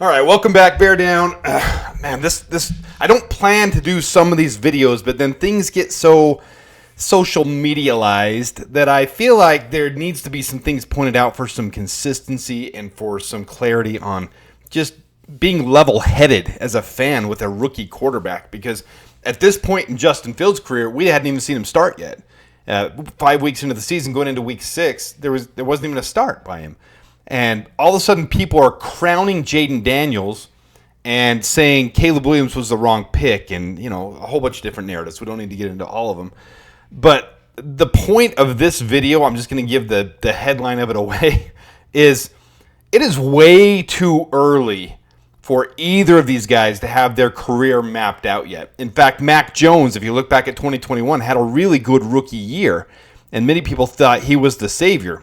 All right, welcome back, Bear Down. Man, this I don't plan to do some of these videos, but then things get so social medialized that I feel like there needs to be some things pointed out for some consistency and for some clarity on just being level-headed as a fan with a rookie quarterback. Because at this point in Justin Fields' career, we hadn't even seen him start yet. 5 weeks into the season, going into week 6, there wasn't even a start by him. And all of a sudden, people are crowning Jayden Daniels and saying Caleb Williams was the wrong pick, and a whole bunch of different narratives. We don't need to get into all of them. But the point of this video, I'm just going to give the headline of it away, is it is way too early for either of these guys to have their career mapped out yet. In fact, Mac Jones, if you look back at 2021, had a really good rookie year, and many people thought he was the savior.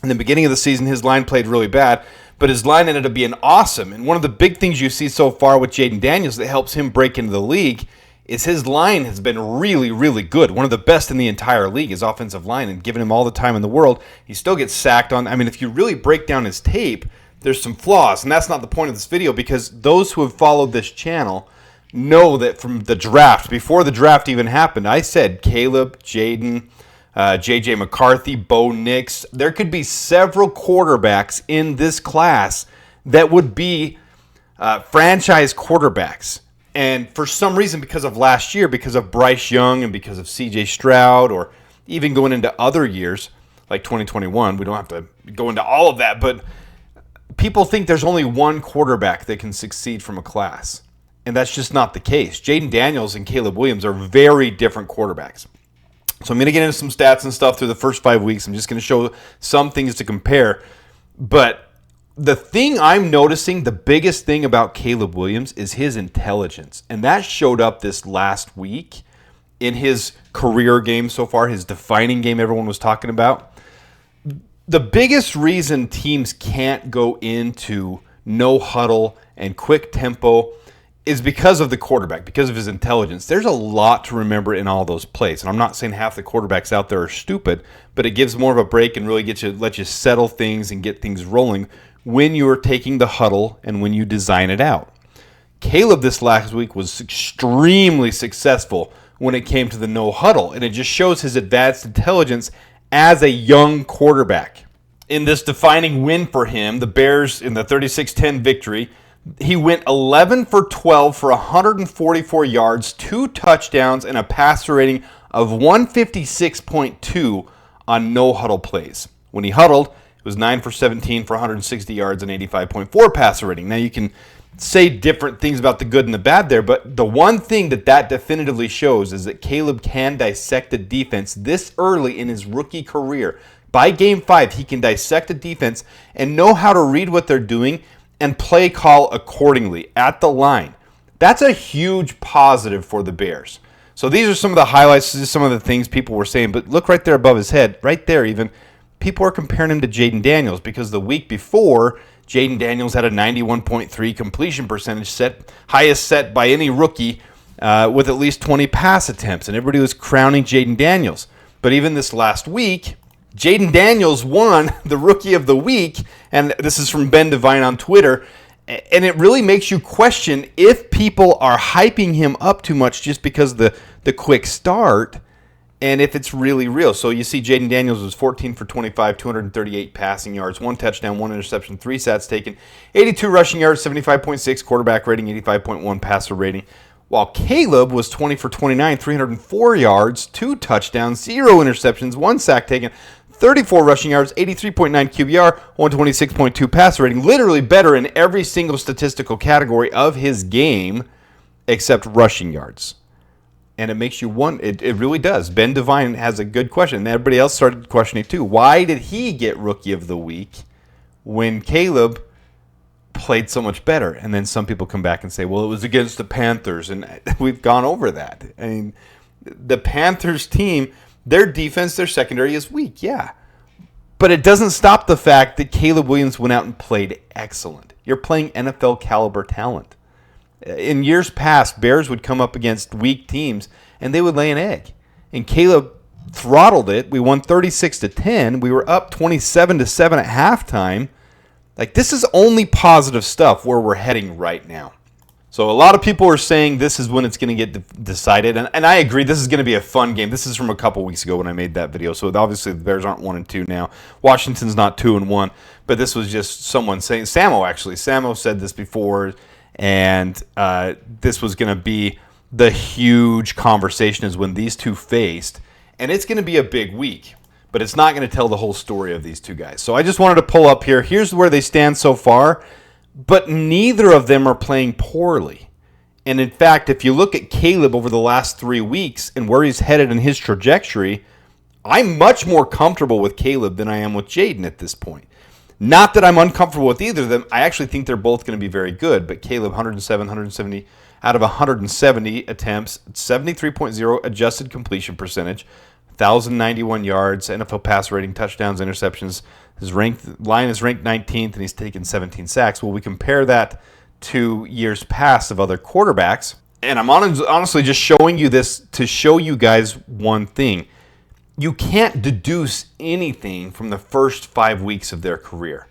In the beginning of the season, his line played really bad, but his line ended up being awesome. And one of the big things you see so far with Jayden Daniels that helps him break into the league is his line has been really, really good. One of the best in the entire league, his offensive line, and giving him all the time in the world. He still gets sacked on. I mean, if you really break down his tape, there's some flaws, and that's not the point of this video, because those who have followed this channel know that from the draft, before the draft even happened, I said Caleb, Jayden, J.J. McCarthy, Bo Nix. There could be several quarterbacks in this class that would be franchise quarterbacks. And for some reason, because of last year, because of Bryce Young and because of C.J. Stroud, or even going into other years like 2021, we don't have to go into all of that, but people think there's only one quarterback that can succeed from a class. And that's just not the case. Jayden Daniels and Caleb Williams are very different quarterbacks. So I'm going to get into some stats and stuff through the first 5 weeks. I'm just going to show some things to compare. But the thing I'm noticing, the biggest thing about Caleb Williams is his intelligence. And that showed up this last week in his career game so far, his defining game everyone was talking about. The biggest reason teams can't go into no huddle and quick tempo is because of the quarterback, because of his intelligence. There's a lot to remember in all those plays. And I'm not saying half the quarterbacks out there are stupid, but it gives more of a break and really let you settle things and get things rolling when you're taking the huddle and when you design it out. Caleb this last week was extremely successful when it came to the no huddle, and it just shows his advanced intelligence as a young quarterback. In this defining win for him, the Bears in the 36-10 victory, he went 11 for 12 for 144 yards, 2 touchdowns, and a passer rating of 156.2 on no-huddle plays. When he huddled, it was 9 for 17 for 160 yards and 85.4 passer rating. Now, you can say different things about the good and the bad there, but the one thing that definitively shows is that Caleb can dissect a defense this early in his rookie career. By Game 5, he can dissect a defense and know how to read what they're doing and play call accordingly at the line. That's a huge positive for the Bears. So these are some of the highlights, this is some of the things people were saying, but look right there above his head, right there even, people are comparing him to Jayden Daniels because the week before, Jayden Daniels had a 91.3 completion percentage, highest set by any rookie with at least 20 pass attempts, and everybody was crowning Jayden Daniels. But even this last week, Jayden Daniels won the Rookie of the Week, and this is from Ben Devine on Twitter, and it really makes you question if people are hyping him up too much just because of the quick start, and if it's really real. So you see Jayden Daniels was 14 for 25, 238 passing yards, 1 touchdown, 1 interception, 3 sacks taken, 82 rushing yards, 75.6 quarterback rating, 85.1 passer rating. While Caleb was 20 for 29, 304 yards, 2 touchdowns, 0 interceptions, 1 sack taken, 34 rushing yards, 83.9 QBR, 126.2 passer rating. Literally better in every single statistical category of his game except rushing yards. And it makes you wonder. It really does. Ben Devine has a good question. And everybody else started questioning too. Why did he get Rookie of the Week when Caleb played so much better? And then some people come back and say, well, it was against the Panthers. And we've gone over that. I mean, the Panthers team, their defense, their secondary is weak, yeah. But it doesn't stop the fact that Caleb Williams went out and played excellent. You're playing NFL caliber talent. In years past, Bears would come up against weak teams, and they would lay an egg. And Caleb throttled it. We won 36-10. We were up 27-7 at halftime. Like, this is only positive stuff where we're heading right now. So a lot of people are saying this is when it's going to get decided, and I agree. This is going to be a fun game. This is from a couple weeks ago when I made that video. So obviously the Bears aren't 1-2 now. Washington's not 2-1, but this was just someone saying. Samo said this before, and this was going to be the huge conversation is when these two faced, and it's going to be a big week. But it's not going to tell the whole story of these two guys. So I just wanted to pull up here. Here's where they stand so far. But neither of them are playing poorly. And in fact, if you look at Caleb over the last 3 weeks and where he's headed in his trajectory, I'm much more comfortable with Caleb than I am with Jayden at this point. Not that I'm uncomfortable with either of them. I actually think they're both going to be very good. But Caleb, 170 out of 170 attempts, 73.0 adjusted completion percentage, 1,091 yards, NFL pass rating, touchdowns, interceptions. His line is ranked 19th, and he's taken 17 sacks. Well, we compare that to years past of other quarterbacks, and I'm honestly just showing you this to show you guys one thing. You can't deduce anything from the first 5 weeks of their career.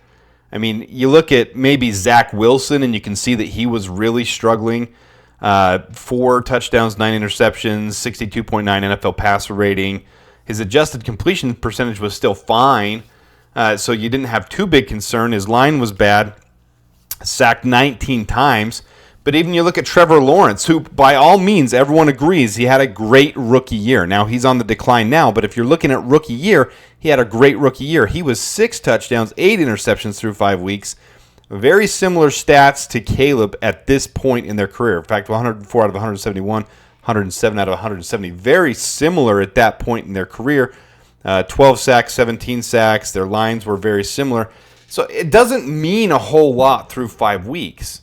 I mean, you look at maybe Zach Wilson, and you can see that he was really struggling. 4 touchdowns, 9 interceptions, 62.9 NFL passer rating. His adjusted completion percentage was still fine, so you didn't have too big concern. His line was bad, sacked 19 times. But even you look at Trevor Lawrence, who by all means everyone agrees he had a great rookie year. Now he's on the decline now, but if you're looking at rookie year, he had a great rookie year. He was 6 touchdowns, 8 interceptions through 5 weeks. Very similar stats to Caleb at this point in their career. In fact, 104 out of 171, 107 out of 170. Very similar at that point in their career. 12 sacks, 17 sacks. Their lines were very similar. So it doesn't mean a whole lot through 5 weeks.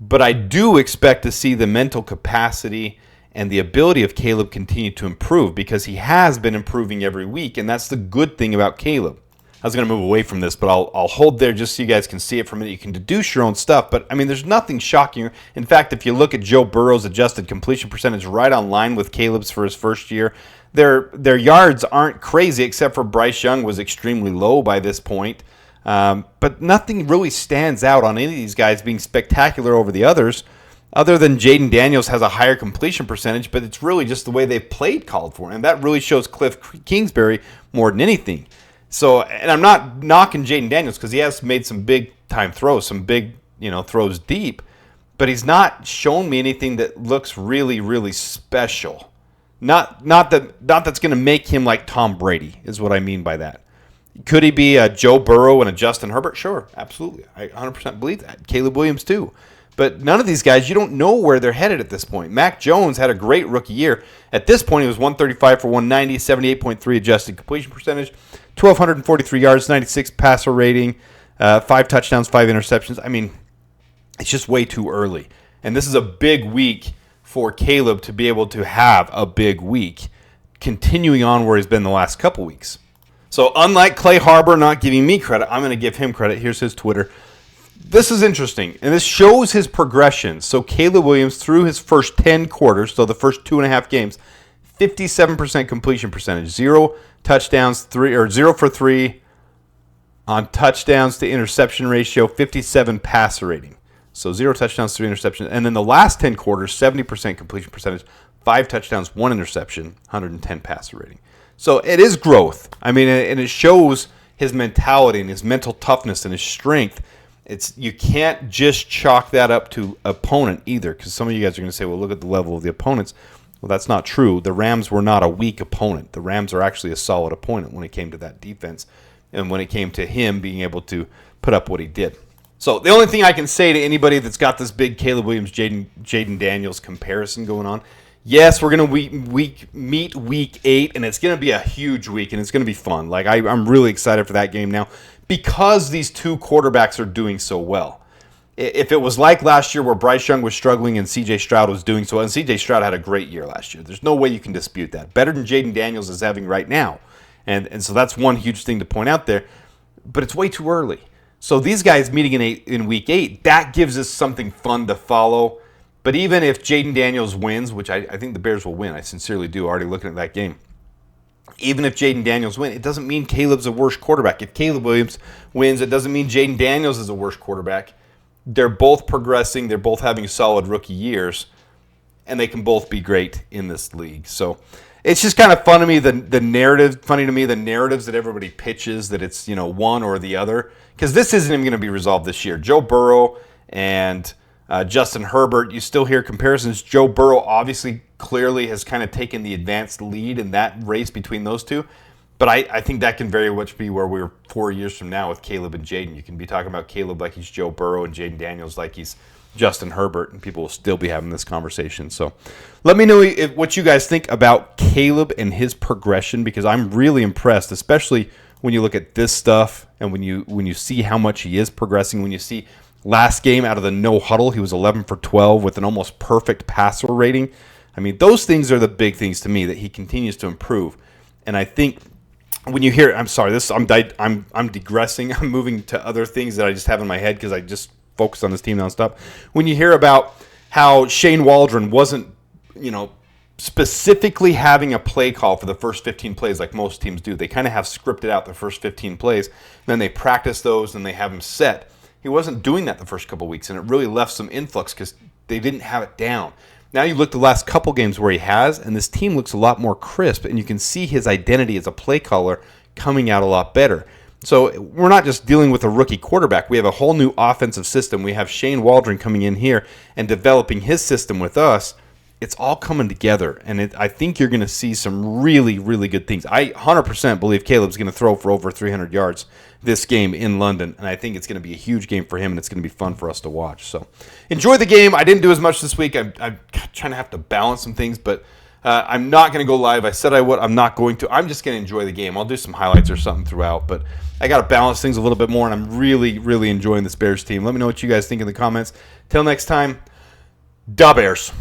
But I do expect to see the mental capacity and the ability of Caleb continue to improve because he has been improving every week, and that's the good thing about Caleb. I was going to move away from this, but I'll hold there just so you guys can see it for a minute. You can deduce your own stuff, but I mean, there's nothing shocking. In fact, if you look at Joe Burrow's adjusted completion percentage right on line with Caleb's for his first year, their yards aren't crazy except for Bryce Young was extremely low by this point. But nothing really stands out on any of these guys being spectacular over the others, other than Jayden Daniels has a higher completion percentage, but it's really just the way they've played called for. And that really shows Cliff Kingsbury more than anything. So, and I'm not knocking Jayden Daniels because he has made some big-time throws, some big, throws deep, but he's not shown me anything that looks really, really special. Not that's going to make him like Tom Brady is what I mean by that. Could he be a Joe Burrow and a Justin Herbert? Sure, absolutely. I 100% believe that. Caleb Williams too. But none of these guys, you don't know where they're headed at this point. Mac Jones had a great rookie year. At this point, he was 135 for 190, 78.3 adjusted completion percentage, 1,243 yards, 96 passer rating, 5 touchdowns, 5 interceptions. I mean, it's just way too early. And this is a big week for Caleb to be able to have a big week, continuing on where he's been the last couple weeks. So unlike Clay Harbor not giving me credit, I'm going to give him credit. Here's his Twitter. This is interesting, and this shows his progression. So Caleb Williams, through his first 10 quarters, so the first 2.5 games, 57% completion percentage, 0 touchdowns, 0 for 3 on touchdowns to interception ratio, 57 passer rating. So 0 touchdowns, 3 interceptions. And then the last 10 quarters, 70% completion percentage, 5 touchdowns, 1 interception, 110 passer rating. So it is growth. I mean, and it shows his mentality and his mental toughness and his strength. You can't just chalk that up to opponent either, because some of you guys are going to say, well, look at the level of the opponents. Well, that's not true. The Rams were not a weak opponent. The Rams are actually a solid opponent when it came to that defense and when it came to him being able to put up what he did. So the only thing I can say to anybody that's got this big Caleb Williams, Jayden Daniels comparison going on, yes, we're going to meet week 8, and it's going to be a huge week, and it's going to be fun. Like I'm really excited for that game now because these two quarterbacks are doing so well. If it was like last year where Bryce Young was struggling and C.J. Stroud was doing so, and C.J. Stroud had a great year last year. There's no way you can dispute that. Better than Jayden Daniels is having right now. And so that's one huge thing to point out there. But it's way too early. So these guys meeting in week 8, that gives us something fun to follow. But even if Jayden Daniels wins, which I think the Bears will win, I sincerely do, already looking at that game, even if Jayden Daniels wins, it doesn't mean Caleb's a worse quarterback. If Caleb Williams wins, it doesn't mean Jayden Daniels is a worse quarterback. They're both progressing. They're both having solid rookie years, and they can both be great in this league. So it's just kind of fun to me, the narrative. Funny to me, the narratives that everybody pitches, that it's one or the other, because this isn't even going to be resolved this year. Joe Burrow and Justin Herbert, you still hear comparisons. Joe Burrow obviously clearly has kind of taken the advanced lead in that race between those two. But I think that can very much be where we're 4 years from now with Caleb and Jayden. You can be talking about Caleb like he's Joe Burrow and Jayden Daniels like he's Justin Herbert, and people will still be having this conversation. So let me know what you guys think about Caleb and his progression, because I'm really impressed, especially when you look at this stuff and when you see how much he is progressing, when you see last game out of the no huddle, he was 11 for 12 with an almost perfect passer rating. I mean, those things are the big things to me, that he continues to improve. And I think when you hear, I'm sorry, I'm digressing. I'm moving to other things that I just have in my head because I just focus on this team nonstop. When you hear about how Shane Waldron wasn't, specifically having a play call for the first 15 plays like most teams do. They kind of have scripted out the first 15 plays, then they practice those and they have them set. He wasn't doing that the first couple weeks, and it really left some influx because they didn't have it down. Now you look the last couple games where he has, and this team looks a lot more crisp, and you can see his identity as a play caller coming out a lot better. So we're not just dealing with a rookie quarterback. We have a whole new offensive system. We have Shane Waldron coming in here and developing his system with us. It's all coming together, and I think you're going to see some really, really good things. I 100% believe Caleb's going to throw for over 300 yards this game in London, and I think it's going to be a huge game for him, and it's going to be fun for us to watch. So enjoy the game. I didn't do as much this week. I'm trying to have to balance some things, but I'm not going to go live. I said I would. I'm not going to. I'm just going to enjoy the game. I'll do some highlights or something throughout, but I got to balance things a little bit more, and I'm really, really enjoying this Bears team. Let me know what you guys think in the comments. Till next time, dabears.